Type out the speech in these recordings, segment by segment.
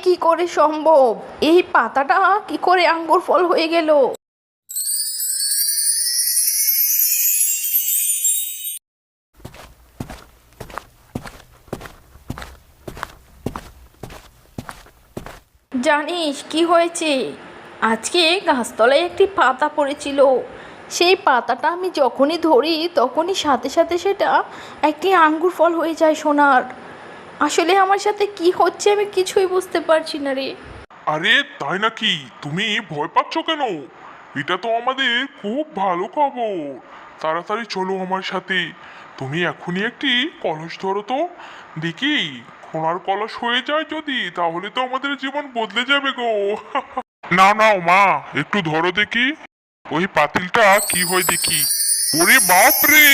কি করে সম্ভব? এই পাতাটা কি করে আঙ্গুর ফল হয়ে গেল? জানিস কি হয়েছে? আজকে গাছতলায় একটি পাতা পড়েছিল। সেই পাতাটা আমি যখনই ধরি তখনই সাথে সাথে সেটা একটি আঙ্গুর ফল হয়ে যায় সোনার। আসলে আমার সাথে কি হচ্ছে আমি কিছুই বুঝতে পারছি না রে। আরে তাই নাকি? তুমি ভয় পাচ্ছ কেন? এটা তো আমাদের খুব ভালো খবর। তাড়াতাড়ি চলো আমার সাথে। তুমি এখনই একটি কলস ধরো তো দেখি। সোনার কলস হয়ে যায় যদি, তাহলে তো আমাদের জীবন বদলে যাবে গো। না না মা, একটু ধরো দেখি। ওই পাতিলটা কি হয় দেখি। ওরে বাপ রে,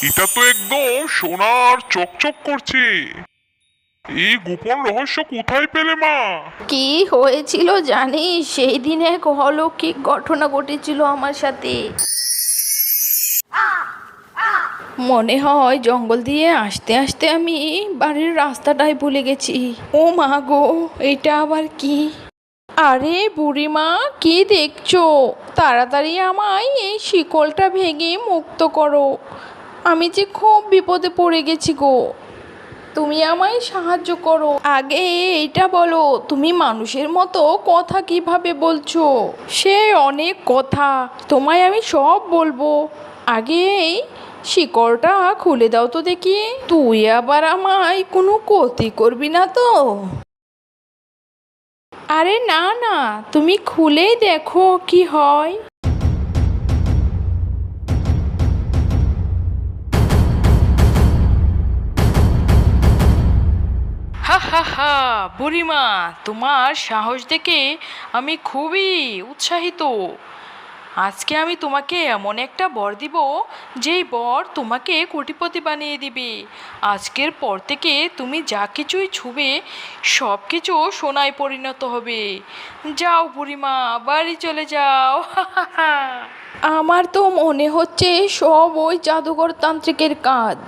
এটা তো একদম সোনার চকচক করছে। এই গোপন রহস্য কোথায় পেলে মা? কি হয়েছিল জানিস? সেই দিন এক অলৌকিক ঘটনা ঘটেছিল আমার সাথে। মনে হয় জঙ্গল দিয়ে আসতে আসতে আমি বাড়ির রাস্তাটাই ভুলে গেছি। ও মা গো, এটা আবার কি? আরে বুড়িমা, কি দেখছো? তাড়াতাড়ি আমায় এই শিকলটা ভেঙে মুক্ত করো। আমি যে খুব বিপদে পড়ে গেছি গো। তুমি আমায় সাহায্য করো। আগে এইটা বলো, তুমি মানুষের মতো কথা কিভাবে বলছো? সে অনেক কথা, তোমায় আমি সব বলবো। আগে এই শিকড়টা খুলে দাও তো দেখি। তুই আবার আমায় কোনো ক্ষতি করবি না তো? আরে না না, তুমি খুলেই দেখো কি হয়। হা হা হা, বুড়িমা, তোমার সাহস দেখে আমি খুবই উৎসাহিত। আজকে আমি তোমাকে এমন একটা বর দিব, যেই বর তোমাকে কোটিপতি বানিয়ে দিবে। আজকের পর থেকে তুমি যা কিছুই ছুবে সব কিছু সোনায় পরিণত হবে। যাও বুড়িমা, বাড়ি চলে যাও। আমার তো মনে হচ্ছে সব ওই জাদুঘর তান্ত্রিকের কাজ।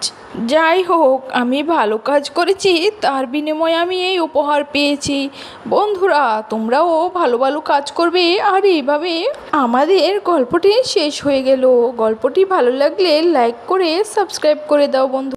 যাই হোক, আমি ভালো কাজ করেছি, তার বিনিময়ে আমি এই উপহার পেয়েছি। বন্ধুরা, তোমরাও ভালো ভালো কাজ করবে। আর এইভাবে আমাদের গল্পটি শেষ হয়ে গেল। গল্পটি ভালো লাগলে লাইক করে সাবস্ক্রাইব করে দাও বন্ধু।